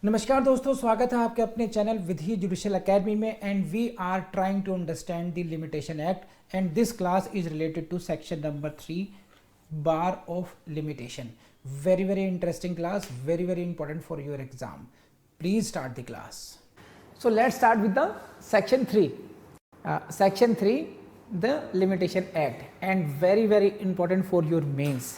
नमस्कार दोस्तों, स्वागत है आपके अपने चैनल विधि जुडिशियल एकेडमी में and we are trying to understand the limitation act and this class is related to section number 3 bar of limitation. Very interesting class, very important for your exam. Please start the class. So let's start with the section 3. Section 3, the limitation act, and very important for your mains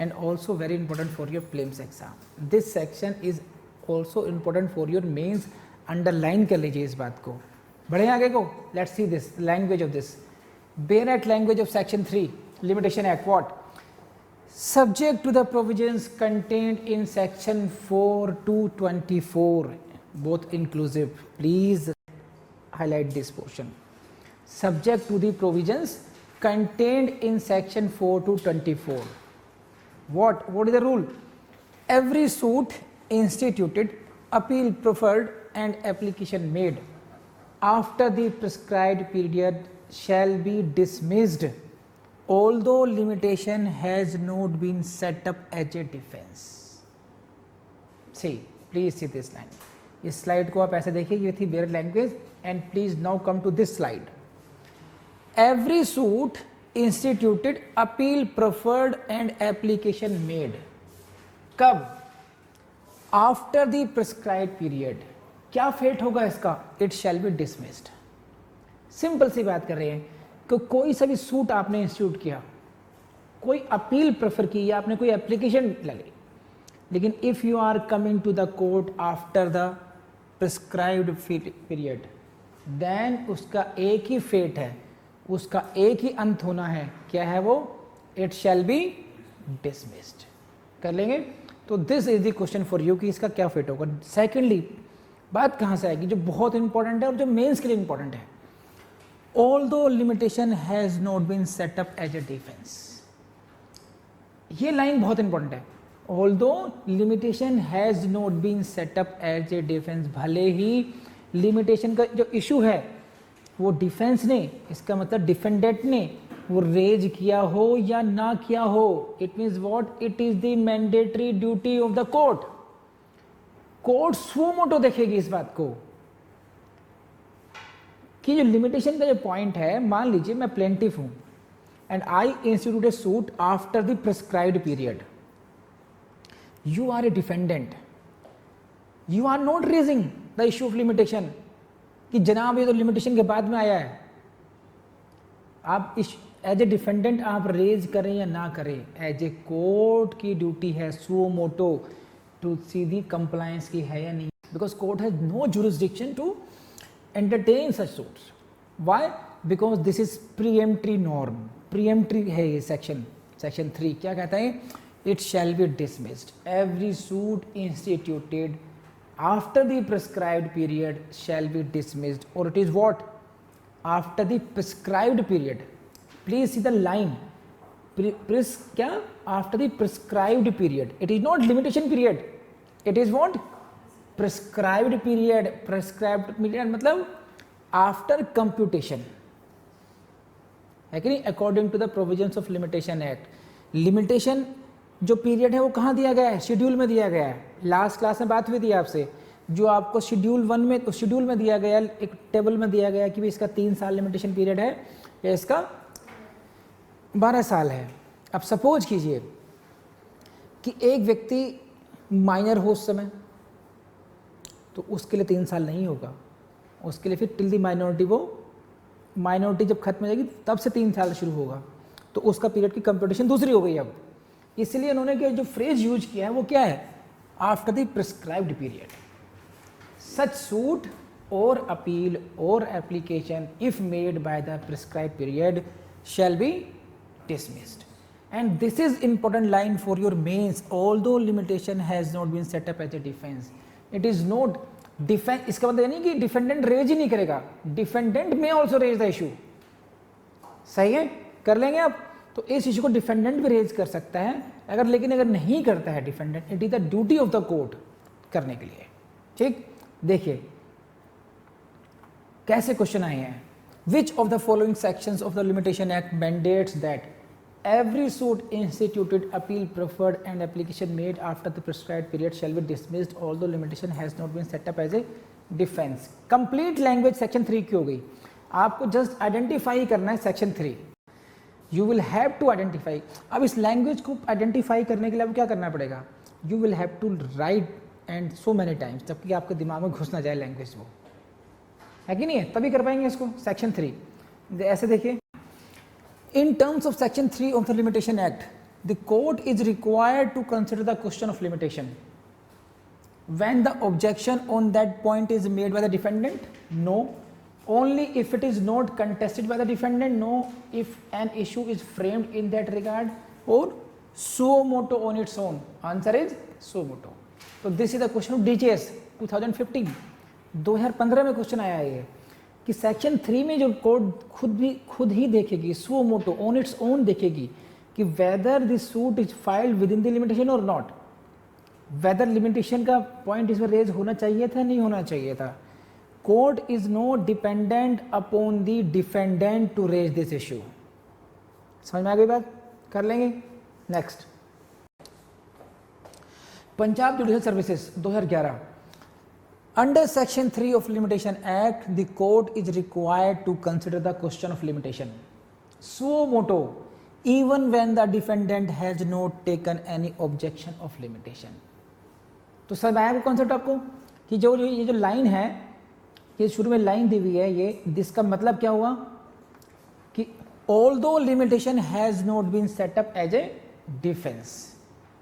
and also very important for your prelims exam. This section is also important for your mains. Underline कर लीजिए इस बात को. बढ़े आगे को. Let's see this language of this. Bare Act language of section 3 limitation act. What? Subject to the provisions contained in section 4 to 24, both inclusive. Please highlight this portion. Subject to the provisions contained in section 4 to 24. What is the rule? Every suit instituted, appeal preferred and application made after the prescribed period shall be dismissed although limitation has not been set up as a defense. See, please see this line. इस slide को आप ऐसे देखिए, ये थी bare language and please now come to this slide. Every suit instituted, appeal preferred and application made. कब? After the prescribed period. क्या fate होगा इसका? It shall be dismissed. Simple सी बात कर रहे हैं कि कोई सा भी सूट आपने इंस्टीट्यूट किया, कोई अपील प्रेफर की या आपने कोई एप्लीकेशन लगी, लेकिन if you are coming to the court after the prescribed period, then उसका एक ही फेट है, उसका एक ही अंत होना है. क्या है वो? It shall be dismissed. कर लेंगे. तो this is the question for you कि इसका क्या फेट होगा. सेकेंडली, बात कहाँ से आएगी जो बहुत इंपॉर्टेंट है और जो मेंस के लिए इंपॉर्टेंट है. Although limitation has not been set up as a defense. ये लाइन बहुत इंपॉर्टेंट है. Although limitation has not been set up as a defense, भले ही लिमिटेशन का जो इशू है वो डिफेंस ने, इसका मतलब डिफेंडेंट ने वो रेज किया हो या ना किया हो, it means what? It is the mandatory duty of the court. Court suo मोटो देखेगी इस बात को कि जो लिमिटेशन का जो पॉइंट है, मान लीजिए मैं प्लेंटिफ हूं and I institute a suit after the prescribed period. You are a defendant, you are not raising the issue of limitation कि जनाब ये तो लिमिटेशन के बाद में आया है. आप एज ए डिफेंडेंट आप रेज करें या ना करें, एज ए कोर्ट की ड्यूटी है suo motu to see the compliance की है या नहीं, because court has no jurisdiction to entertain such suits. Why? Because this is preemptory norm. Preemptory है ये section 3. क्या कहता है? It shall be dismissed. Every suit instituted after the prescribed period shall be dismissed. Or it is what? After the prescribed period. Please see the line. क्या? After the prescribed period. It is not limitation period. It is what? Prescribed period. Prescribed period मतलब after computation है कि नहीं, according to the provisions of limitation act. Limitation जो period है वो कहाँ दिया गया है? शेड्यूल में दिया गया है. लास्ट क्लास में बात हुई थी आपसे, जो आपको शेड्यूल 1 में, तो शेड्यूल में दिया गया, एक टेबल में दिया गया कि भाई इसका 3 साल लिमिटेशन पीरियड है या इसका 12 साल है. अब सपोज कीजिए कि एक व्यक्ति माइनर हो उस समय, तो उसके लिए 3 साल नहीं होगा, उसके लिए फिर टिल दी माइनॉरिटी, वो माइनॉरिटी जब खत्म हो जाएगी तब से 3 साल शुरू होगा, तो उसका पीरियड की कंप्यूटेशन दूसरी हो गई. अब इसलिए उन्होंने जो फ्रेज यूज किया है वो क्या है? After the prescribed period. Such suit और अपील और application if made by the prescribed period shall be dismissed. And this is important line for your mains. Although limitation has not been set up as a defence, it is not defence. इसका मतलब नहीं कि defendant raise ही नहीं करेगा, defendant में also raise the issue. सही है? कर लेंगे आप. तो इस इशू को डिफेंडेंट भी रेज कर सकता है अगर, लेकिन अगर नहीं करता है defendant, it is the duty of the court करने के लिए. ठीक, देखिए कैसे क्वेश्चन आए हैं. विच of the following sections of the limitation act mandates that every suit instituted, appeal preferred and application made after the prescribed period shall be dismissed although limitation has not been set up as a defense. complete language section 3 की हो गई. आपको just identify करना है section 3. You will have to identify. अब इस language को identify करने के लिए अब क्या करना पड़ेगा? You will have to write and so many times, जबकि आपके दिमाग में घुस ना जाए लैंग्वेज, वो है कि नहीं है, तभी कर पाएंगे इसको. सेक्शन 3 ऐसे देखिए, in terms of section 3 of the limitation act, the court is required to consider the question of limitation when the objection on that point is made by the defendant. No. Only if it is not contested by the defendant. No. If an issue is framed in that regard, or suo moto on its own. Answer is suo moto. So this is the question of DJS 2015. 2015 में question आया है कि section 3 में जो court खुद ही देखेगी, suo motu on its own देखेगी कि whether this suit is filed with in the limitation और नॉट, वेदर लिमिटेशन का पॉइंट इसमें रेज होना चाहिए था, नहीं होना चाहिए था. Court is not dependent upon the defendant to raise this issue. समझ में आ गई बात? कर लेंगे. Next, Punjab judicial services 2011. Under section 3 of Limitation Act, the court is required to consider the question of limitation suo moto even when the defendant has not taken any objection of limitation. तो sir आया concept आपको कि जो ये जो line है, ये शुरू में लाइन दी हुई है, ये जिसका मतलब क्या हुआ कि although limitation has not been set up as a defense,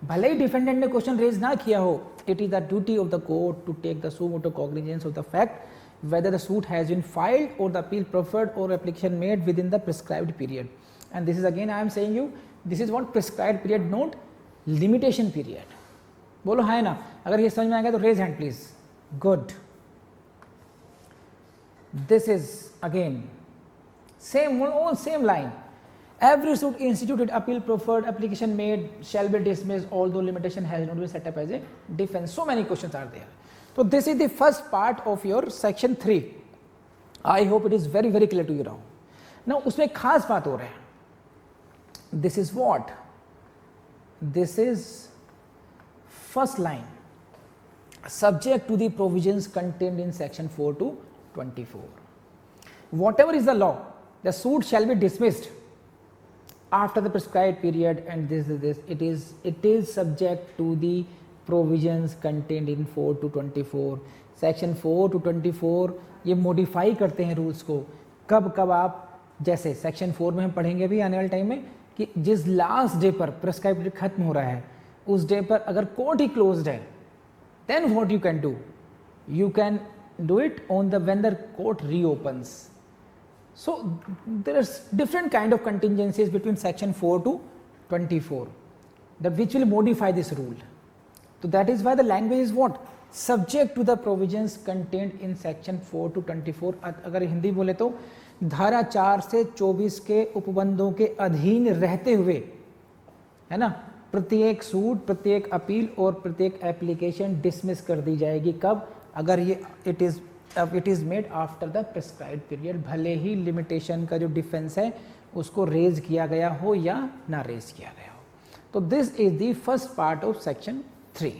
भले ही डिफेंडेंट ने क्वेश्चन रेज ना किया हो, it is the duty of the court to take the suo moto cognizance of the fact whether the suit has been filed or the appeal preferred or application made within the prescribed period. And this is again I am saying you, this is what prescribed period, not limitation period. बोलो हाँ ना? अगर ये समझ में आ गया तो raise hand please. Good. This is again same line. Every suit instituted, appeal preferred, application made shall be dismissed although limitation has not been set up as a defense. So many questions are there. So this is the first part of your section 3. I hope it is very clear to you now. Now उसमें एक खास बात हो रहा है. This is what? This is first line. Subject to the provisions contained in section 4 to 24. Whatever is the law, the suit shall be dismissed after the prescribed period, and it is subject to the provisions contained in 4 to 24. section 4 to 24 ये modify करते हैं rules को. कब आप, जैसे section 4 में हम पढ़ेंगे भी आने वाले टाइम में कि जिस last day पर prescribed period खत्म हो रहा है, उस day पर अगर court ही closed है, then what you can do? You can do it on the when the court reopens. So there are different kind of contingencies between section 4 to 24 that which will modify this rule. So that is why the language is what? Subject to the provisions contained in section 4 to 24. अगर हिंदी बोले तो धारा 4 से 24 के उपबंधों के अधीन रहते हुए, है ना, प्रत्येक सूट, प्रत्येक अपील और प्रत्येक एप्लीकेशन डिसमिस कर दी जाएगी. कब? अगर ये it is made after the prescribed period, भले ही लिमिटेशन का जो डिफेंस है उसको रेज किया गया हो या ना रेज किया गया हो. तो this is the first part of section 3.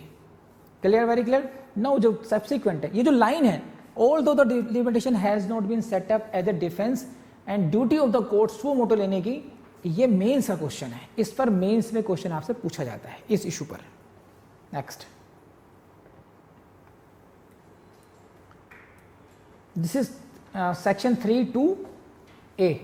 Clear? Very clear. Now जो सब्सिक्वेंट है, ये जो लाइन है, although the limitation has not been set up as a defence and duty of the court suo motu लेने की, ये mains का question है. इस पर मेंस में क्वेश्चन आपसे पूछा जाता है इस इशू पर. Next, this is section 3 to A.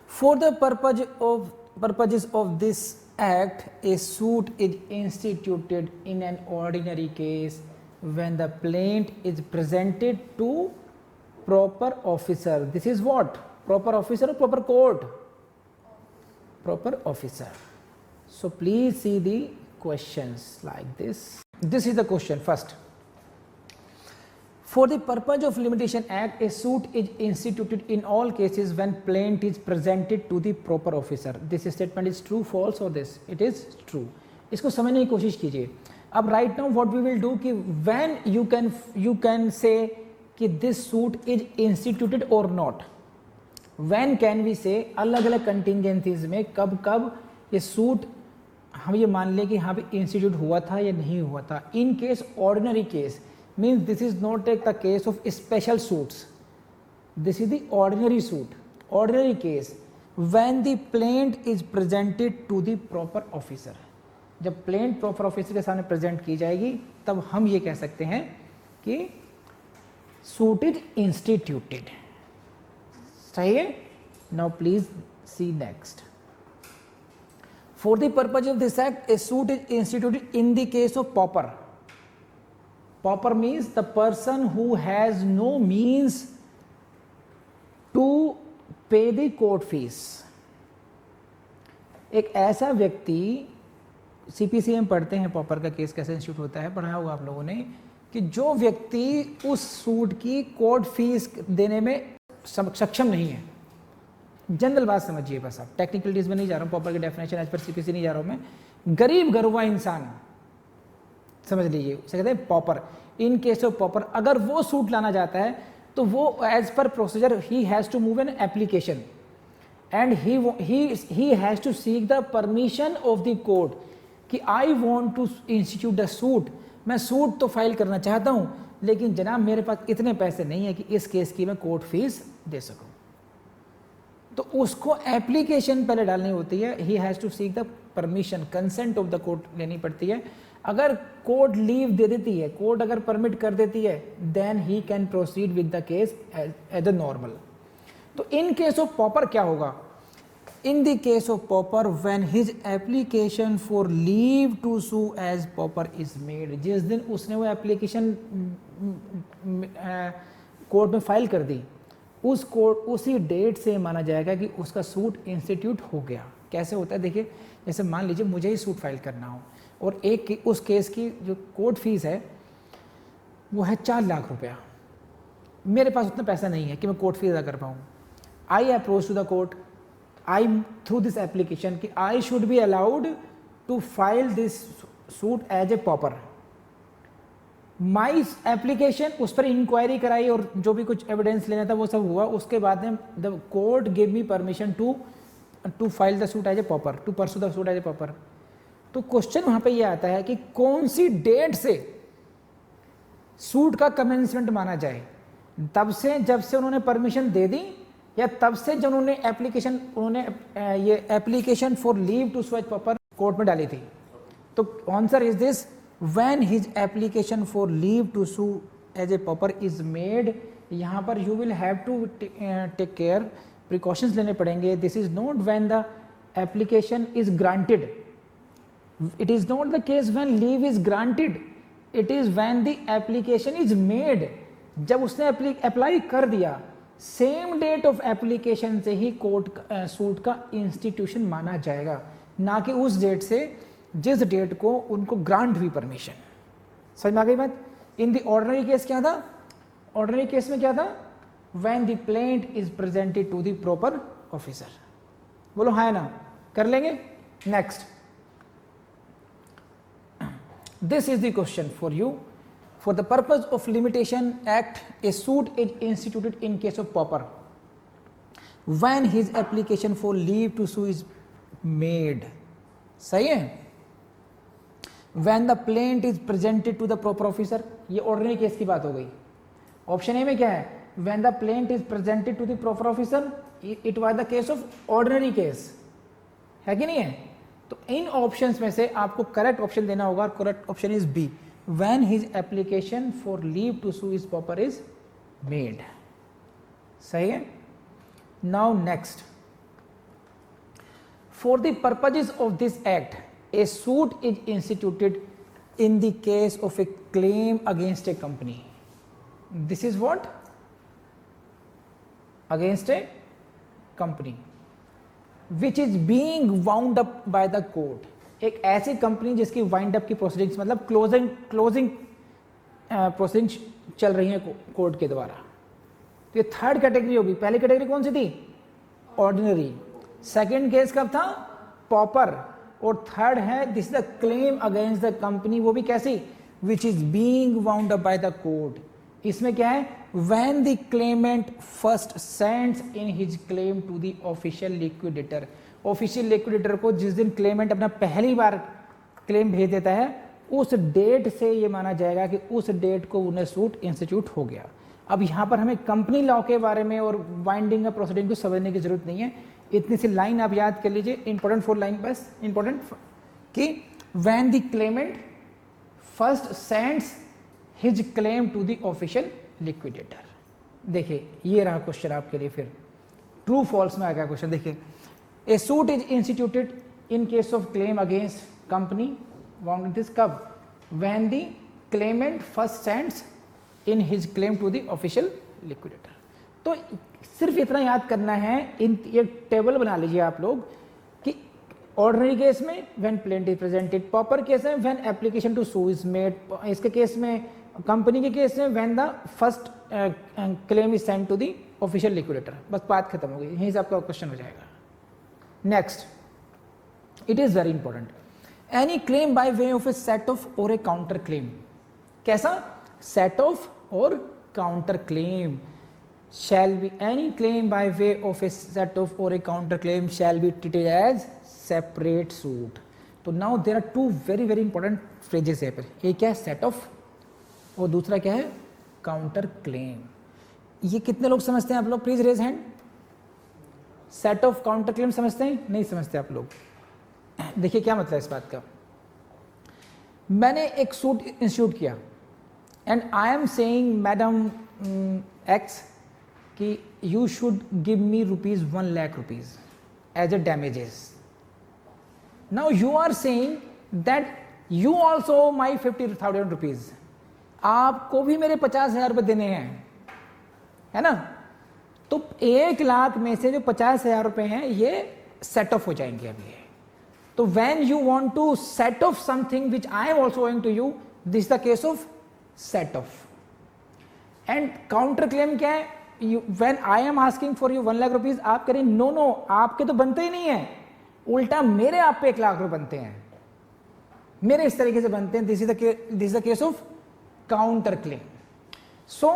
For the purposes of this act, a suit is instituted in an ordinary case when the plaint is presented to proper officer. This is what? Proper officer or proper court? Proper officer. So please see the questions like this. This is the question first. For the purpose of Limitation Act, a suit is instituted in all cases when plaint is presented to the proper officer. This statement is true, false or this? It is true. इसको समझने की कोशिश कीजिए. अब right now what we will do कि when you can say कि this suit is instituted or not. When can we say? अलग अलग contingencies में कब ये सूट हम ये मान लें कि हाँ भी इंस्टीट्यूट हुआ था या नहीं हुआ था. In case ordinary case means this is not the case of special suits, this is the ordinary suit. Ordinary case when the plaint is presented to the proper officer, जब प्लेंट प्रॉपर ऑफिसर के सामने present की जाएगी तब हम ये कह सकते हैं कि सूट इज इंस्टीट्यूटेड. सही है. Now please see next. For the purpose of this act, a suit is instituted in the case of pauper. Pauper means the person who has no means to pay the court fees. एक ऐसा व्यक्ति, CPC में पढ़ते हैं pauper का case कैसे institute होता है, पढ़ा होगा आप लोगों ने, कि जो व्यक्ति उस सूट की कोर्ट फीस देने में सक्षम नहीं है. जनरल बात समझिए बस, आप टेक्निकलिटीज में नहीं जा रहा हूँ, प्रॉपर की डेफिनेशन एज पर CPC नहीं जा रहा हूँ मैं. गरीब गरबा इंसान समझ लीजिए, उसे कहते हैं pauper. In case of pauper अगर वो सूट लाना चाहता है तो वो एज पर procedure he has to move an application and he has to seek the permission of the court कि I want to institute the suit. मैं सूट तो फाइल करना चाहता हूँ लेकिन जनाब मेरे पास इतने पैसे नहीं है कि इस केस की मैं कोर्ट फीस दे सकूँ. तो उसको एप्लीकेशन पहले डालनी होती है. He has to seek the permission, consent of the court लेनी पड़ती है. अगर कोर्ट लीव दे देती है, कोर्ट अगर परमिट कर देती है, then he can proceed with the case as a normal. तो इन केस ऑफ पॉपर क्या होगा? In the case of pauper when his application for leave to sue as pauper is made, जिस दिन उसने वो एप्लीकेशन कोर्ट में file कर दी, उस कोर्ट उसी डेट से माना जाएगा कि उसका सूट इंस्टीट्यूट हो गया. कैसे होता है देखिए, जैसे मान लीजिए मुझे ही सूट फाइल करना हो और उस केस की जो कोर्ट फीस है वो है 4 लाख रुपया. मेरे पास उतना पैसा नहीं है कि मैं कोर्ट फीस अदा कर पाऊँ. I approach to the court, I through this application कि I should be allowed to file this suit as a pauper. My application, उस पर इंक्वायरी कराई और जो भी कुछ एविडेंस लेना था वो सब हुआ. उसके बाद में the court give me permission to file the suit as a pauper, to pursue the suit as a pauper. तो क्वेश्चन वहाँ पे ये आता है कि कौन सी डेट से सूट का कमेंसमेंट माना जाए? तब से जब से उन्होंने परमिशन दे दी या तब से जब उन्होंने ये application for leave to sue as pauper court में डाली थी? तो answer is this, when his application for leave to sue as a pauper is made. यहाँ पर you will have to take care, precautions लेने पड़ेंगे. This is not when the application is granted. It is not the case when leave is granted. It is when the application is made. जब उसने apply कर दिया, same date of application से ही court suit का institution माना जाएगा, ना कि उस डेट से जिस डेट को उनको ग्रांट हुई परमिशन. समझ में आ गई बात? इन द ऑर्डिनरी केस क्या था? ऑर्डिनरी केस में क्या था? When the plaint is presented to the proper officer. बोलो हाँ ना, कर लेंगे. Next, this is the question for you. For the purpose of limitation act, a suit is instituted in case of pauper when his application for leave to sue is made. सही है. When the plaint is presented to the proper officer, ये ordinary case की बात हो गई. Option A में क्या है? When the plaint is presented to the proper officer, it was the case of ordinary case. है कि नहीं है? तो इन ऑप्शंस में से आपको करेक्ट ऑप्शन देना होगा. Correct option is B, when his application for leave to sue is proper is made. सही है. Now next, for the purposes of this act, a suit is instituted in the case of a claim against a company. This is what? Against a company which is being wound up by the court. एक ऐसी company जिसकी wind up की proceedings, मतलब closing proceedings चल रही हैं court के द्वारा. तो ये थर्ड कैटेगरी होगी. पहली कैटेगरी कौन सी थी? ऑर्डिनरी. सेकेंड केस कब था? पॉपर. और थर्ड है this the claim against the company, वो भी कैसी? Which is being wound up by the court. इसमें क्या है? When the claimant first sends in his claim to the official liquidator. Official liquidator को जिस दिन क्लेमेंट अपना पहली बार क्लेम भेज देता है उस डेट से ये माना जाएगा कि उस डेट को उन्हें सूट इंस्टीट्यूट हो गया। अब यहाँ पर हमें कंपनी लॉ के बारे में और बाइंडिंग ऑफ प्रोसीडिंग को समझने की जरूरत नहीं है, इतनी सी लाइन आप याद कर लीजिए, इंपॉर्टेंट 4 लाइन बस इंपॉर्टेंट, कि when the claimant first sends his claim to the official liquidator. देखिए ये रहा क्वेश्चन आपके लिए, फिर ट्रू फॉल्स में आ गया क्वेश्चन। देखिए, a suit is instituted in case of claim against company wound this कब, when the claimant first sends in his claim to the official liquidator. तो सिर्फ इतना याद करना है, इन एक टेबल बना लीजिए आप लोग कि ऑर्डिनरी केस में when plaintiff is presented, proper case में when application to sue is made, इसके केस में कंपनी के केस में when the first claim is sent to the official liquidator. बस बात खत्म हो गई, यहीं से आपका क्वेश्चन हो जाएगा। Next, it is very important, any claim by way of a set off और ए काउंटर क्लेम। कैसा? सेट ऑफ और counter claim shall be, any claim by way of a set of or a counter claim shall be treated as separate suit। तो now there are two very very important phrases है पर, एक क्या है set of और दूसरा क्या है counter claim। ये कितने लोग समझते हैं आप लोग? Please raise hand. Set off counter claim समझते हैं? नहीं समझते आप लोग। देखिए क्या मतलब इस बात का, मैंने एक सूट इंस्टीट्यूट किया and I am saying madam X कि you should give me ₹1 lakh as a damages. Now you are saying that you also my ₹50,000, आपको भी मेरे 50,000 रुपये देने हैं, है ना? तो 1 लाख में से जो 50,000 रुपये हैं ये सेट ऑफ हो जाएंगे अभी। तो when you want to set off something which I am also owing to you, this the case of set off. And counter claim क्या है? When I am asking for you 1 lakh rupees, आप करें no no आपके तो बनते ही नहीं है, उल्टा मेरे आप पे 1 लाख रुपए बनते हैं, मेरे इस तरीके से बनते हैं। This is the case of counter claim. So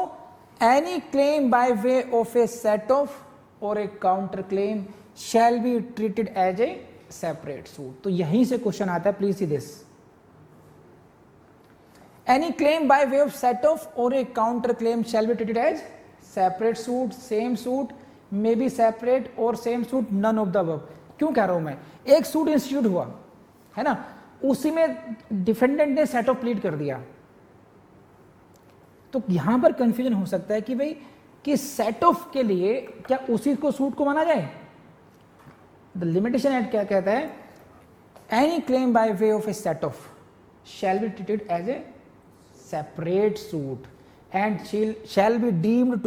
any claim by way of a set off और a counter claim shall be treated as a separate suit. तो यहीं से क्वेश्चन आता है, please see this, any claim by way of set off और a counter claim shall be treated as separate suit, same suit, may be separate और same suit, none of the above. क्यों कह रहा हूं मैं? एक सूट इंस्टीट्यूट हुआ है ना, उसी में डिफेंडेंट ने सेट ऑफ प्लीड कर दिया, तो यहां पर कंफ्यूजन हो सकता है कि भाई कि सेट ऑफ के लिए क्या उसी को सूट को माना जाए? द लिमिटेशन एक्ट क्या कहता है? Any claim by way of a set off shall be treated as a separate suit and shall be deemed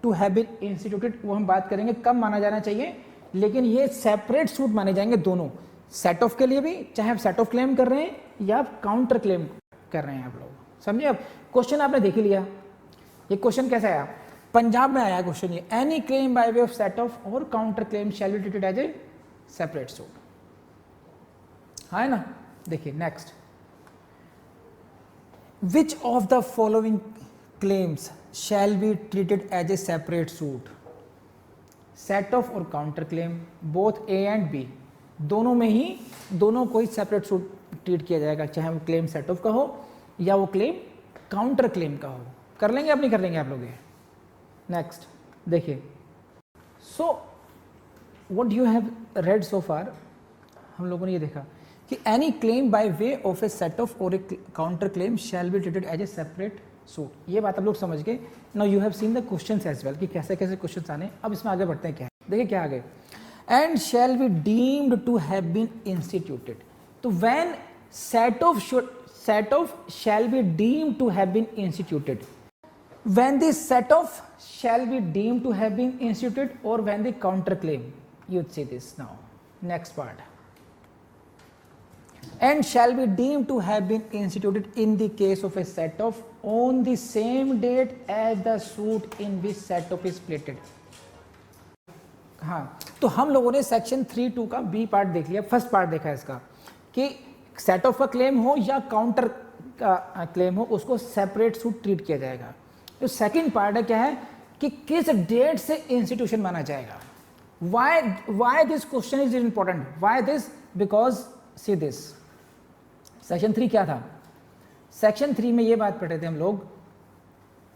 to have been instituted. वो हम बात करेंगे कब माना जाना चाहिए, लेकिन ये सेपरेट सूट माने जाएंगे दोनों, सेट ऑफ के लिए भी, चाहे आप सेट ऑफ क्लेम कर रहे हैं या आप काउंटर क्लेम कर रहे हैं। आप लोग समझे? अब क्वेश्चन आपने देख ही लिया, ये क्वेश्चन कैसा आया? पंजाब में आया क्वेश्चन ये, any claim by way of set off और counter claim shall be treated as a separate suit, है ना? देखिए next, which of the following claims shall be treated as a separate suit? set off और counter claim both A and B दोनों में ही, दोनों को ही separate suit treat किया जाएगा, चाहे वो क्लेम सेट ऑफ का हो या वो क्लेम काउंटर क्लेम का हो। कर लेंगे आप नहीं कर लेंगे आप लोग ये? नेक्स्ट देखिए, so what you have read so far, हम लोगों ने ये देखा कि any claim by way of a set off और a counter claim shall be treated as a separate suit. ये बात आप लोग समझ गए। Now you have seen the questions as well कि कैसे कैसे क्वेश्चंस आने। अब इसमें आगे बढ़ते हैं, क्या है देखिए क्या आगे, and shall be deemed to have been instituted. तो when set off shall be deemed to have been instituted, when the set off shall be deemed to have been instituted और when the counter claim, you see this now next part, and shall be deemed to have been instituted in the case of a set off on the same date as the suit in which set off is pleaded। हाँ, तो हम लोगों ने section 3(2) का B part देख लिया, first part देखा है इसका कि सेट ऑफ का क्लेम हो या काउंटर का क्लेम हो उसको सेपरेट सूट ट्रीट किया जाएगा। तो सेकंड पार्ट है क्या है कि किस डेट से इंस्टीट्यूशन माना जाएगा। Why this question is important? Why this? Because see this, section 3 क्या था? सेक्शन 3 में ये बात पढ़ रहे थे हम लोग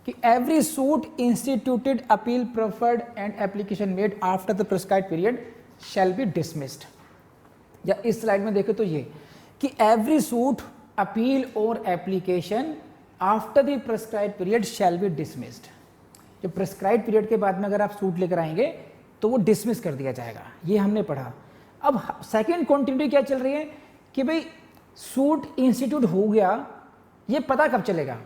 कि every suit instituted, appeal, preferred and application made after the prescribed period shall be dismissed. या इस स्लाइड में देखें तो ये कि एवरी सूट, अपील और application after the prescribed period shall be dismissed. जो प्रिस्क्राइब्ड पीरियड के बाद में अगर आप सूट लेकर आएंगे तो वो डिसमिस कर दिया जाएगा, ये हमने पढ़ा। अब सेकंड कंटिन्यूटी क्या चल रही है कि भाई सूट इंस्टीट्यूट हो गया, ये पता कब चलेगा,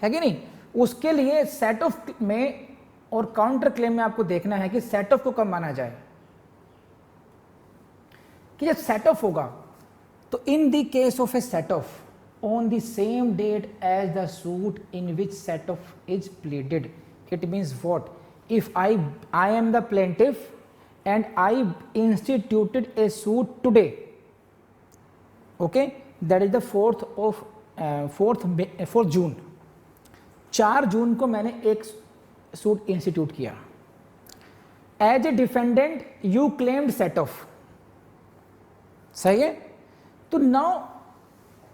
है कि नहीं? उसके लिए सेट ऑफ में और काउंटर क्लेम में आपको देखना है कि सेट ऑफ को कब माना जाए। कि जब सेट ऑफ होगा तो इन the case of a set off on the same date as the suit in which set off is pleaded, it means what? If I am the plaintiff and I instituted a suit today, okay, that is the 4th June, 4 June को मैंने एक suit institute किया। As a defendant you claimed set off, सही है? तो now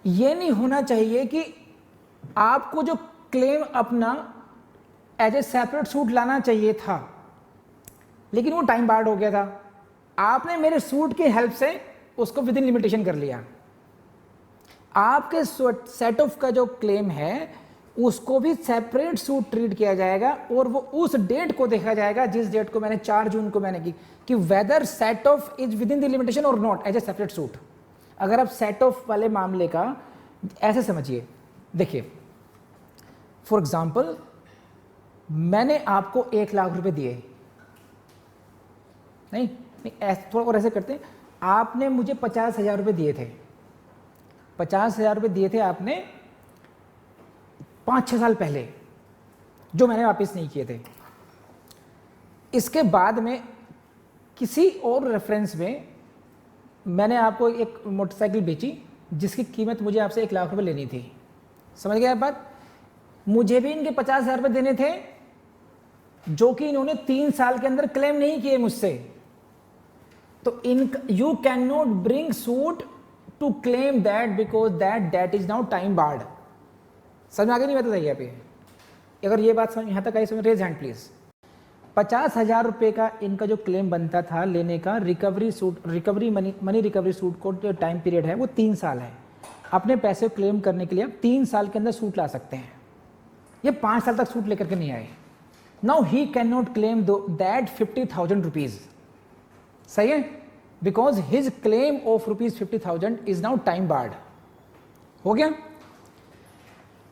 ये नहीं होना चाहिए कि आपको जो क्लेम अपना एज ए सेपरेट सूट लाना चाहिए था, लेकिन वो टाइम बार्ड हो गया था। आपने मेरे सूट की हेल्प से उसको विद इन लिमिटेशन कर लिया। आपके सेट ऑफ का जो क्लेम है उसको भी सेपरेट सूट ट्रीट किया जाएगा और वो उस डेट को देखा जाएगा जिस डेट को मैंने 4 जून को मैंने की, कि whether set off is with in the limitation और not as a separate suit. अगर आप सेट ऑफ वाले मामले का ऐसे समझिए, देखिए फॉर एग्जाम्पल मैंने आपको 1 लाख रुपए दिए, नहीं ऐसे थोड़ा और ऐसे करते हैं, आपने मुझे 50,000 रुपये दिए थे, 50,000 रुपये दिए थे आपने 5-6 साल पहले, जो मैंने वापस नहीं किए थे। इसके बाद में किसी और रेफरेंस में मैंने आपको एक मोटरसाइकिल बेची जिसकी कीमत मुझे आपसे 1 लाख रुपए लेनी थी। समझ गए आप बात? मुझे भी इनके 50,000 रुपये देने थे जो कि इन्होंने 3 साल के अंदर क्लेम नहीं किए मुझसे। तो you can not bring suit to claim that because that is now time barred. समझ में आगे नहीं बताइए आप ये? अगर ये बात समझ यहाँ तक आई समझ, रेज हैंड प्लीज। 50,000 रुपये का इनका जो क्लेम बनता था लेने का, रिकवरी मनी रिकवरी सूट को जो टाइम पीरियड है वो 3 साल है। अपने पैसे क्लेम करने के लिए आप 3 साल के अंदर सूट ला सकते हैं। ये 5 साल तक सूट लेकर के नहीं आए। Now he can not claim that 50,000 rupees, सही है? Because his claim of rupees 50,000 is now time board. हो गया?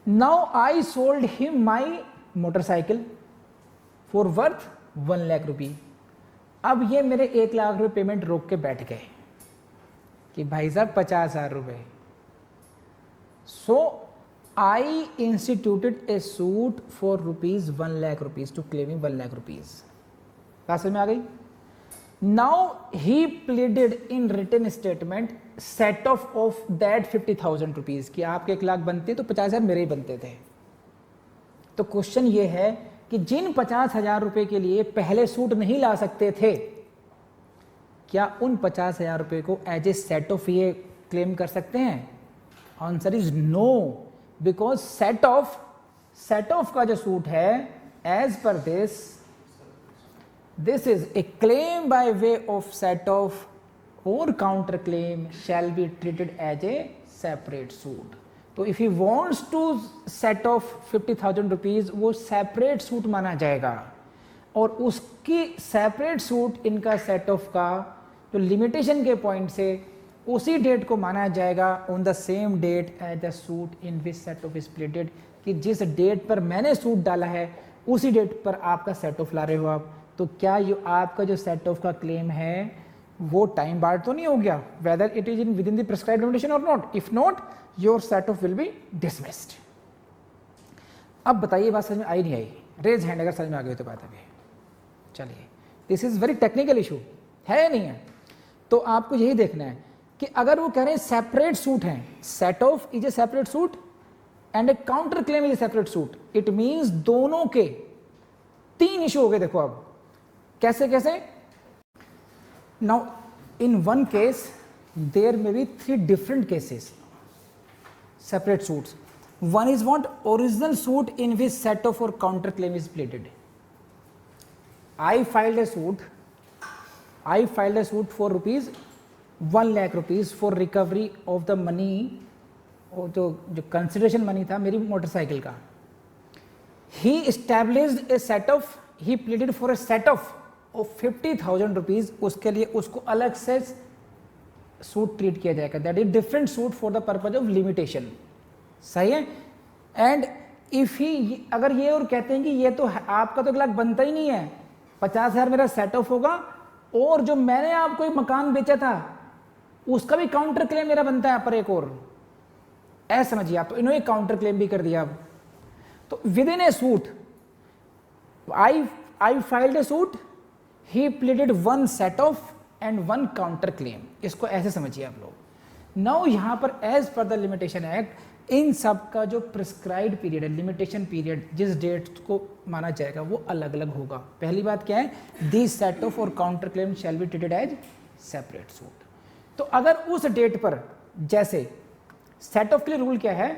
Now I sold him my motorcycle for worth 1 lakh रुपये। अब ये मेरे 1 लाख रुपये पेमेंट रोक के बैठ गए कि भाई साहब 50,000 रुपये। So I instituted a suit for rupees 1 lakh rupees to claiming 1 lakh rupees. बात समझ में आ गई? Now he pleaded in written statement set off that 50,000 rupees कि आपके 1 लाख बनते तो 50,000 मेरे ही बनते थे। तो क्वेश्चन ये है कि जिन 50,000 रुपये के लिए पहले सूट नहीं ला सकते थे, क्या उन 50,000 रुपये को एज ए सेट ऑफ ये क्लेम कर सकते हैं? Answer is no, because set off का जो सूट है as per this is a claim by way of set off और counter claim shall be treated as a separate suit. तो if he wants to set off 50,000 rupees, वो separate suit माना जाएगा और उसकी सेपरेट सूट इनका set off का जो लिमिटेशन के पॉइंट से उसी डेट को माना जाएगा on the same date as the suit in which set off is pleaded, कि जिस डेट पर मैंने सूट डाला है उसी डेट पर आपका सेट ऑफ ला रहे हो आप। तो क्या ये आपका जो सेट ऑफ का क्लेम है वो टाइम बार्ड तो नहीं हो गया, whether it is in with in the prescribed limitation और not? If not, your set off will be dismissed. अब बताइए बात समझ में आई नहीं आई? रेज हैंड अगर समझ में आ गई तो बात अभी। चलिए, this is very technical issue है या नहीं है? तो आपको यही देखना है कि अगर वो कह रहे हैं सेपरेट सूट हैं, set off is a separate suit and A counter claim is a separate suit, it means दोनों के 3 इशू हो गए। देखो अब कैसे कैसे? Now in one case there may be 3 different cases, separate suits. One is what? Original suit in which set off or counter claim is pleaded. I filed a suit for rupees 1 lakh rupees for recovery of the money, और जो consideration money था मेरी motorcycle का. He established a set off, he pleaded for a set off of 50,000 rupees. उसके लिए उसको अलग से सूट ट्रीट किया जाएगा. That is different suit for the purpose of limitation. सही है. एंड इफ ही, अगर ये और कहते हैं कि ये तो आपका तो 1 लाख बनता ही नहीं है, 50,000 मेरा सेट ऑफ होगा, और जो मैंने आपको एक मकान बेचा था उसका भी काउंटर क्लेम मेरा बनता है पर एक और, ऐसा समझिए आप. तो इन्होंने काउंटर क्लेम भी कर दिया. अब तो with in A suit I filed A suit, he pleaded 1 set off and 1 counter claim. इसको ऐसे समझिए आप लोग. नाउ यहां पर as per the limitation act in सब का जो प्रिस्क्राइब्ड पीरियड है, लिमिटेशन पीरियड, जिस डेट को माना जाएगा वो अलग अलग होगा. पहली बात क्या है? दिस सेट ऑफ और counter claim shall be treated as separate suit. तो अगर उस डेट पर, जैसे सेट ऑफ के लिए रूल क्या है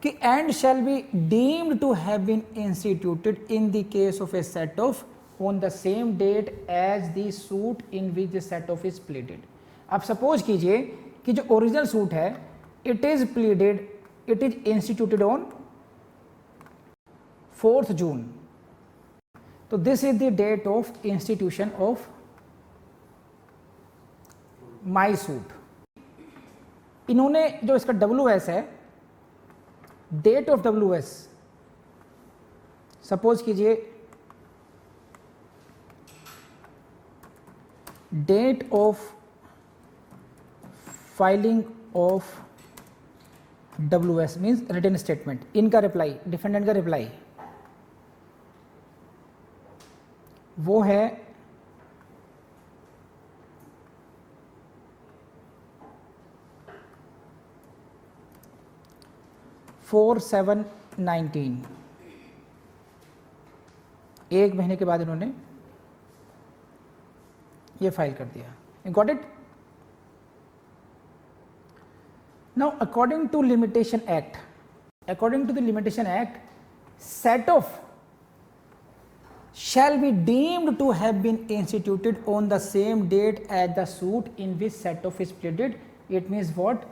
कि and shall be deemed to have been instituted in the case of a set off on the same date as the suit in which the set off is pleaded. अब suppose कीजिए कि जो original suit है it is pleaded, it is instituted on 4th June. तो this is the date of institution of my suit. इन्होंने जो इसका WS है, date of WS सपोज कीजिए date of filing of WS means written statement. इनका reply, defendant का reply वो है 4/7/19. 1 महीने के बाद इन्होंने ये फाइल कर दिया. You got it? Now according to the Limitation Act, set off shall be deemed to have been instituted on the same date as the suit in which set off is pleaded. It means what?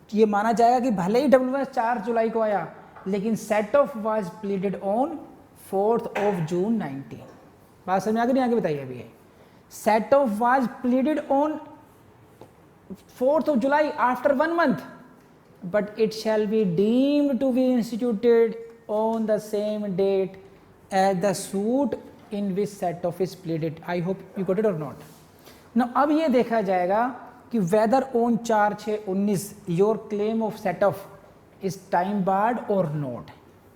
ये माना जाएगा कि भले ही WS 4 जुलाई को आया लेकिन set off was pleaded on 4th of June 19. बात समझ में आगे नहीं आगे बताइए. अभी set off was pleaded on 4th of July after 1 month, but it shall be deemed to be instituted on the same date as the suit in which set off is pleaded. I hope you got it or not. Now अब ये देखा जाएगा कि whether on 4/6/19 your claim of set off is time barred or not.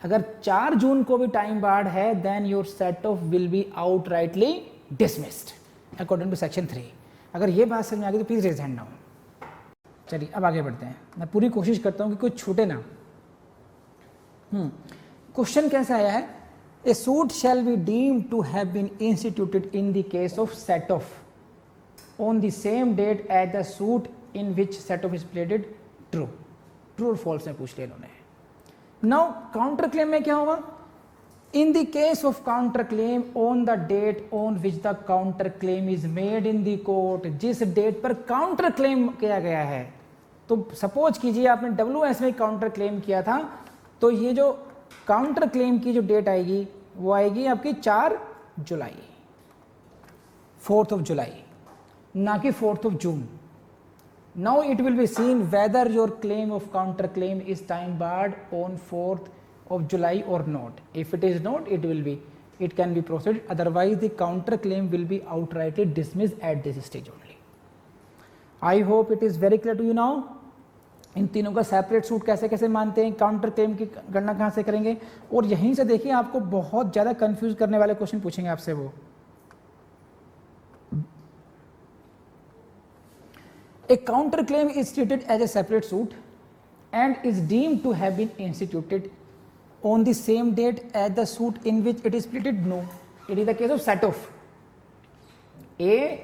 अगर 4 June को भी time barred है then your set off will be outrightly dismissed according to section 3. अगर ये बात समझ में आ गई तो प्लीज रेज हैंड नाउ. चलिए अब आगे बढ़ते हैं. मैं पूरी कोशिश करता हूं कि कुछ छूटे ना. क्वेश्चन कैसा आया है? A suit shall be deemed to have been instituted in the case of set off on the same date as the suit in which set off is pleaded. True और फॉल्स में पूछ लिया इन्होंने. Now counter claim में क्या होगा? In the case of counter claim on the date on which the counter claim is made in the court, जिस date पर काउंटर क्लेम किया गया है. तो सपोज कीजिए आपने WS में काउंटर क्लेम किया था, तो ये जो काउंटर क्लेम की जो डेट आएगी वो आएगी आपकी 4 जुलाई, 4th of July, ना कि 4th of June. Now it will be seen whether your claim of counter claim is time barred on 4th of July or not. If it is not, it can be proceeded. Otherwise the counter claim will be outrightly dismissed at this stage only. I hope it is very clear to you now. इन तीनों का separate suit कैसे कैसे मानते हैं, counter claim की गणना कहाँ से करेंगे, और यहीं से देखिए आपको बहुत ज़्यादा कंफ्यूज करने वाले क्वेश्चन पूछेंगे आपसे. वो A counter claim is treated as a separate suit and is deemed to have been instituted on the same date as the suit in which it is pleaded. No, it is the case of set off. A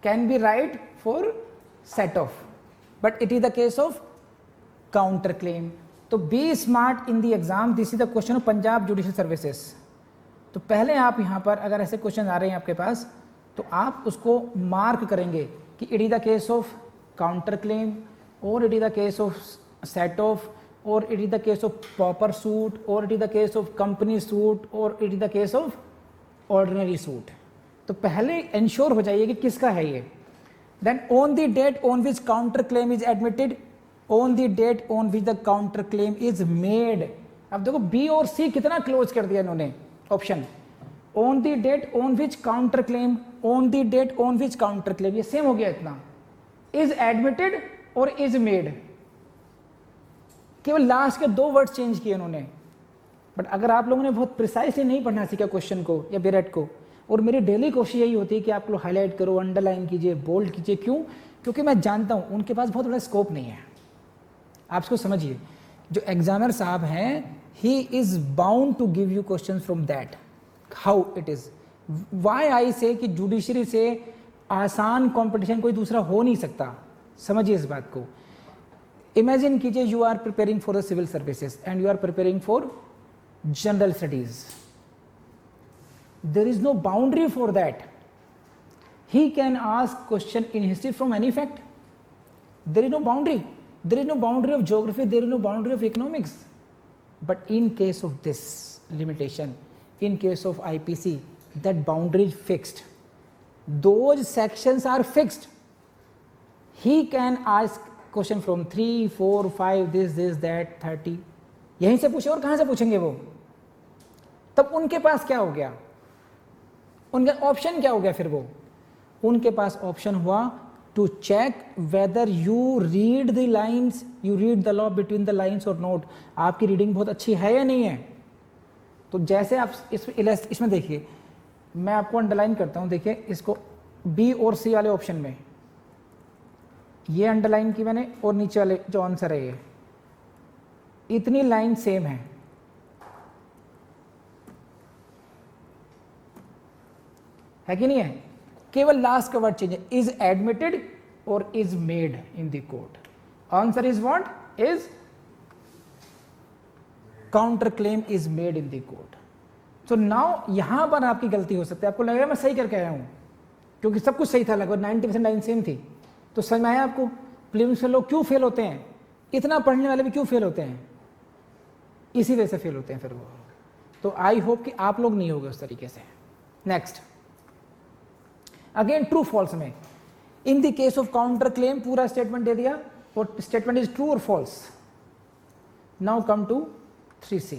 can be right for set off, but it is the case of counter claim. तो be smart in the exam. This is the question of Punjab judicial services. तो पहले आप यहाँ पर अगर ऐसे question आ रहे हैं आपके पास तो आप उसको मार्क करेंगे कि it is the case of counter claim, और it is the case of set off, और it is the case of proper suit, और it is the case of company suit, और it is the case of ordinary suit. तो पहले ensure हो जाइए कि किसका है ये. Then on the date on which counter claim is admitted, on the date on which the counter claim is made. अब देखो बी और सी कितना क्लोज कर दिया इन्होंने option. On the date on which counter claim, on the date on which counter claim, ये same हो गया इतना. इज एडमिटेड और इज मेड, केवल लास्ट के 2 वर्ड चेंज किए उन्होंने. बट अगर आप लोगों ने बहुत प्रिसाइसली नहीं पढ़ना सीखा क्वेश्चन को या बिरेट को, और मेरी डेली कोशिश यही होती है कि आप लोग हाईलाइट करो, अंडरलाइन कीजिए, बोल्ड कीजिए. क्यों? क्योंकि मैं जानता हूं उनके पास बहुत बड़ा स्कोप नहीं है. आप इसको समझिए, जो एग्जामिनर साहब हैं, he is bound to give you question from that how it is. Why I say कि जुडिशरी से आसान कंपटीशन कोई दूसरा हो नहीं सकता. समझिए इस बात को. इमेजिन कीजिए you are preparing for the civil services and you are preparing for general studies. There is no boundary for that. He can ask question in history from any fact. There is no boundary. There is no boundary of geography, there is no boundary of economics. But in case of this limitation, in case of IPC, that boundary is fixed. Those sections are fixed. He can ask question from 3, 4, 5, this, that, 30. यहीं से पूछे और कहाँ से पूछेंगे वो? तब उनके पास क्या हो गया? उनका ऑप्शन क्या हो गया फिर वो? उनके पास ऑप्शन हुआ to check whether you read the lines, you read the law between the lines or not. आपकी रीडिंग बहुत अच्छी है या नहीं है. तो जैसे आप इसमें देखिए, मैं आपको अंडरलाइन करता हूँ. देखिए इसको बी और सी वाले ऑप्शन में ये अंडरलाइन की मैंने, और नीचे वाले जो आंसर है ये, इतनी लाइन सेम है. कि नहीं है? केवल लास्ट का वर्ड चेंज है. इज एडमिटेड और is made in the court. Answer is what? Is counter claim is made in the court. So now यहां पर आपकी गलती हो सकती है. आपको लगेगा मैं सही करके आया हूं क्योंकि सब कुछ सही था, लगभग 90% लाइन सेम थी. तो समझ में आया आपको प्रीलिम्स में लोग क्यों फेल होते हैं? इतना पढ़ने वाले भी क्यों फेल होते हैं? इसी वजह से फेल होते हैं फिर वो. तो आई होप कि आप लोग नहीं होगे उस तरीके से. नेक्स्ट, अगेन ट्रू फॉल्स में, in the case of counter claim पूरा स्टेटमेंट दे दिया और स्टेटमेंट इज ट्रू और false. Now come to 3C.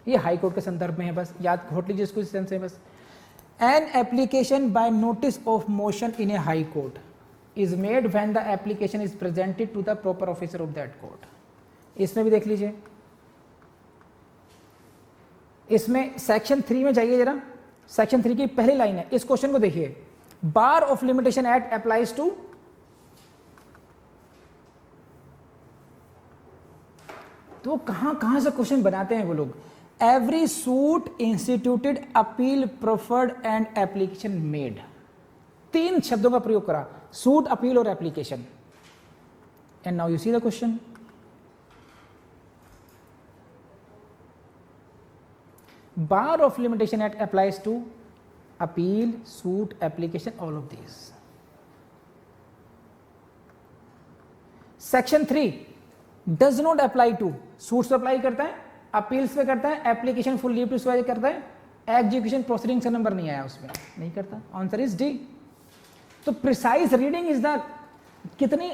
ये हाई कोर्ट के संदर्भ में है, बस याद घोट लीजिए इसको इस सेंस से. बस an application by notice of motion in a high court is made when the application is presented to the proper officer of that court. इसमें भी देख लीजिए, इसमें सेक्शन 3 में जाइए जरा. सेक्शन 3 की पहली लाइन है. इस क्वेश्चन को देखिए, bar of limitation act applies to. तो कहां से क्वेश्चन बनाते हैं वो लोग? Every suit instituted, appeal proferred and application made. 3 शब्दों का प्रयोग करा, सूट, अपील और application. And now you see the question. Bar of Limitation Act applies to appeal, suit, application, all of these. Section 3 does not apply to suits पे apply करता है, appeals पे करता है, एप्लीकेशन फॉर लीव टू स्वे करता है, execution proceeding से नंबर नहीं आया उसमें, नहीं करता. Answer is D. तो प्रिसाइज रीडिंग इज द, कितनी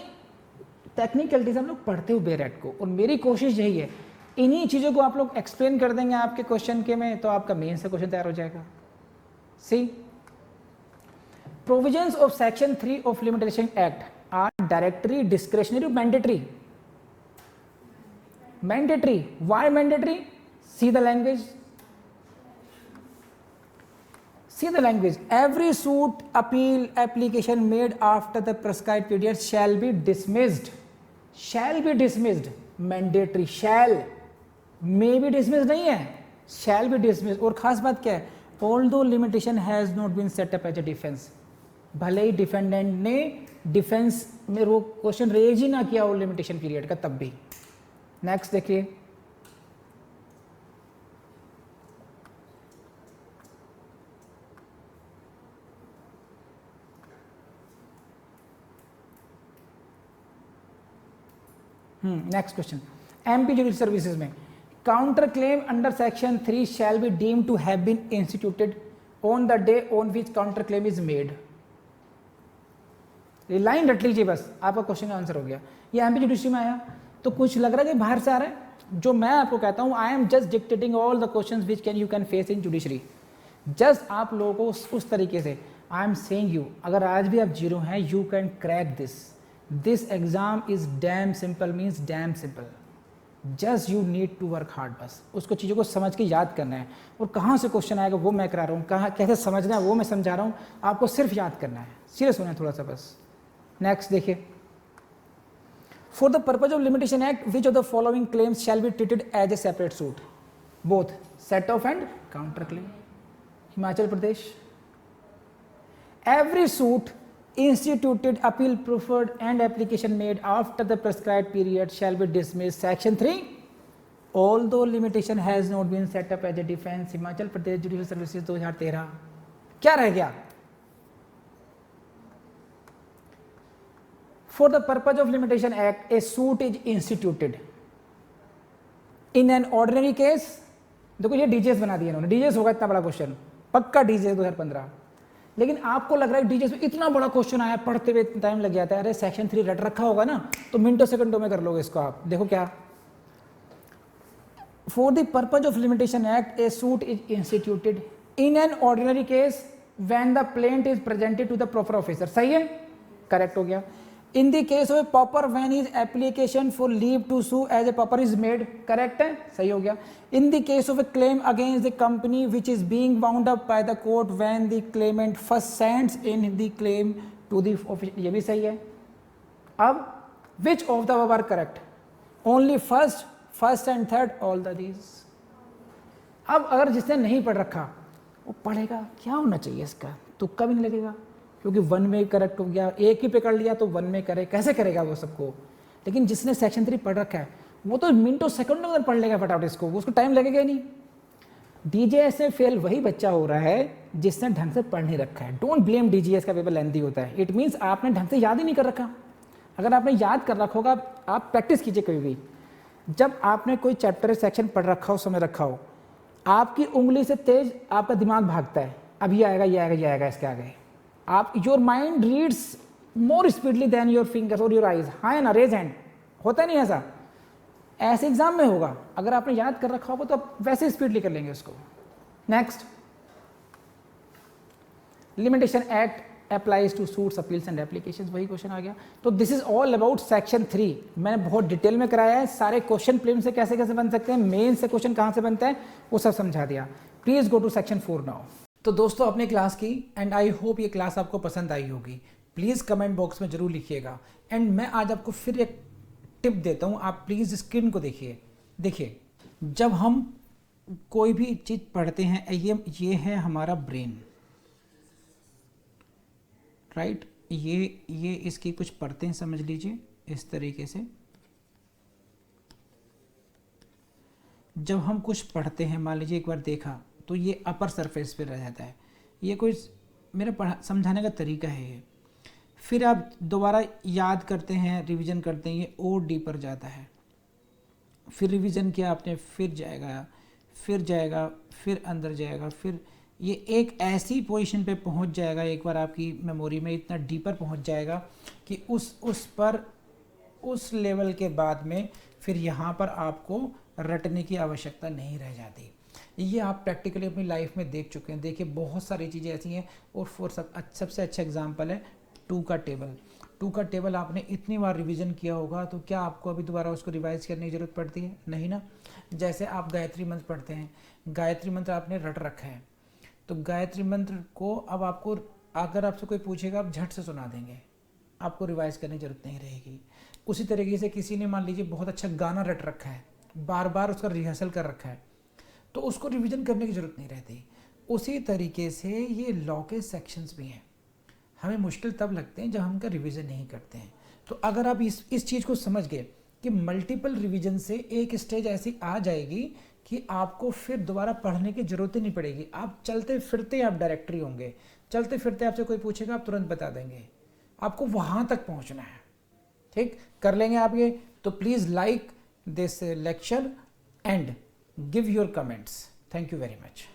टेक्निकलिटीज हम लोग पढ़ते हुए बेरेट को, और मेरी कोशिश यही है इन्हीं चीज़ों को आप लोग एक्सप्लेन कर देंगे आपके क्वेश्चन के में, तो आपका मेन से क्वेश्चन तैयार हो जाएगा. See, provisions of section 3 of limitation act are directory, discretionary, mandatory. Mandatory. Why mandatory? See the language. See the language. Every suit, appeal, application made after the prescribed period shall be dismissed. Shall be dismissed. Mandatory. Shall. May be dismissed नहीं है. Shall be dismissed. और खास बात क्या है? Although limitation has not been set up as a defence, भले ही defendant ने डिफेंस में वो क्वेश्चन रेज ही ना किया हो लिमिटेशन पीरियड का, तब भी। नेक्स्ट देखिए, next question, MP judicial services में counter claim under section 3 shall be deem to have been instituted on the day on which counter claim is made. ये लाइन रट लीजिए बस, आपका क्वेश्चन का आंसर हो गया। ये एमपी जुडिशरी में आया तो कुछ लग रहा है कि बाहर से आ रहा है। जो मैं आपको कहता हूँ, I am just dictating all the questions which can you can face in judiciary, just आप लोगों को उस तरीके से। आई एम सेइंग यू, अगर आज भी आप जीरो हैं, you can crack this exam is damn simple, means damn simple, just you need to work hard. बस उसको चीज़ों को समझ के याद करना है, और कहाँ से क्वेश्चन आएगा वो मैं करा रहा हूँ, कहाँ कैसे समझना है वो मैं समझा रहा हूँ, आपको सिर्फ याद करना है, सीरियस होना है थोड़ा सा बस। नेक्स्ट देखिए, for the purpose of limitation act which of the following claims shall be treated as a separate suit, both set off and counter claim. Himachal Pradesh, every suit instituted, appeal preferred and application made after the prescribed period shall be dismissed. Section 3, although limitation has not been set up as a defense. Himachal Pradesh judicial services 2013। क्या रह गया? For the purpose of limitation act, a suit is instituted in an ordinary case। देखो ये DGS बना दिया इन्होंने, DGS होगा इतना बड़ा क्वेश्चन, पक्का डीजीएस 2015। लेकिन आपको लग रहा है डीजीएस में इतना बड़ा क्वेश्चन आया, पढ़ते हुए टाइम लग जाता है। अरे सेक्शन 3 रट रखा होगा ना, तो मिनटों सेकंडों में कर लोगे इसको आप। देखो क्या, for the purpose of limitation act a suit is instituted in an ordinary case when the plaint is presented to the proper officer. सही है, करेक्ट हो गया। In the case of a pauper when is application for leave to sue as a pauper is made, correct है, सही हो गया। In the case of a claim against the company which is being bound up by the court when the claimant first sends in the claim to the office, ये भी सही है। अब which of the above are correct, only first and third, all the these. अब अगर जिसने नहीं पढ़ रखा वो पढ़ेगा, क्या होना चाहिए इसका, तुक्का भी नहीं लगेगा, क्योंकि वन में करेक्ट हो गया, एक ही पकड़ लिया तो वन में करे, कैसे करेगा वो सबको। लेकिन जिसने सेक्शन 3 पढ़ रखा है वो तो मिनटों सेकंडों में पढ़ लेगा फटाफट इसको, उसको टाइम लगेगा ही नहीं। डीजीएस में फेल वही बच्चा हो रहा है जिसने ढंग से पढ़ नहीं रखा है। डोंट ब्लेम डीजीएस का पेपर लेंथी होता है, इट मीन्स आपने ढंग से याद ही नहीं कर रखा। अगर आपने याद कर रखा होगा, आप प्रैक्टिस कीजिए कभी भी, जब आपने कोई चैप्टर सेक्शन पढ़ रखा हो, समय रखा हो, आपकी उंगली से तेज आपका दिमाग भागता है, अब ये आएगा ये आएगा ये आएगा, इसके आगे आप, your mind reads more speedily than your fingers और योर आइज। हाँ है ना, रेज हैंड, होता नहीं ऐसा, ऐसे एग्जाम में होगा। अगर आपने याद कर रखा होगा तो आप वैसे स्पीडली कर लेंगे उसको। Next, limitation act applies to suits, appeals and applications, वही क्वेश्चन आ गया। तो this is all about section 3। मैंने बहुत डिटेल में कराया है, सारे क्वेश्चन प्लेन से कैसे कैसे बन सकते हैं, मेन से क्वेश्चन कहाँ से बनता है वो सब समझा दिया। Please go to section 4 now. तो दोस्तों अपने क्लास की, एंड आई होप ये क्लास आपको पसंद आई होगी। प्लीज़ कमेंट बॉक्स में ज़रूर लिखिएगा। एंड मैं आज आपको फिर एक टिप देता हूँ, आप प्लीज़ स्क्रीन को देखिए, जब हम कोई भी चीज़ पढ़ते हैं, ये है हमारा ब्रेन, राइट। ये इसकी कुछ पढ़ते हैं, समझ लीजिए इस तरीके से। जब हम कुछ पढ़ते हैं, मान लीजिए एक बार देखा तो ये अपर सरफेस पे रह जाता है। ये कोई मेरा समझाने का तरीका है ये। फिर आप दोबारा याद करते हैं, रिवीजन करते हैं, ये और डीपर जाता है। फिर रिवीजन किया आपने, फिर जाएगा, फिर अंदर जाएगा, फिर ये एक ऐसी पोजीशन पे पहुंच जाएगा, एक बार आपकी मेमोरी में इतना डीपर पहुंच जाएगा कि उस लेवल के बाद में फिर यहाँ पर आपको रटने की आवश्यकता नहीं रह जाती। ये आप प्रैक्टिकली अपनी लाइफ में देख चुके हैं। देखिए बहुत सारी चीज़ें ऐसी हैं। और सबसे अच्छा एग्जांपल है 2 का टेबल। 2 का टेबल आपने इतनी बार रिवीजन किया होगा, तो क्या आपको अभी दोबारा उसको रिवाइज करने की ज़रूरत पड़ती है? नहीं ना। जैसे आप गायत्री मंत्र पढ़ते हैं, गायत्री मंत्र आपने रट रखा है, तो गायत्री मंत्र को अब आपको, अगर आपसे कोई पूछेगा आप झट से सुना देंगे, आपको रिवाइज करने की ज़रूरत नहीं रहेगी। उसी तरीके से किसी ने मान लीजिए बहुत अच्छा गाना रट रखा है, बार बार उसका रिहर्सल कर रखा है, तो उसको रिवीजन करने की ज़रूरत नहीं रहती। उसी तरीके से ये लॉ के सेक्शंस भी हैं, हमें मुश्किल तब लगते हैं जब हम उनका रिवीजन नहीं करते हैं। तो अगर आप इस चीज़ को समझ गए कि मल्टीपल रिवीजन से एक स्टेज ऐसी आ जाएगी कि आपको फिर दोबारा पढ़ने की ज़रूरत ही नहीं पड़ेगी, आप चलते फिरते आप डायरेक्टरी होंगे, चलते फिरते आपसे कोई पूछेगा आप तुरंत बता देंगे, आपको वहाँ तक पहुँचना है। ठीक कर लेंगे आप ये। तो please like this lecture and give your comments. Thank you very much.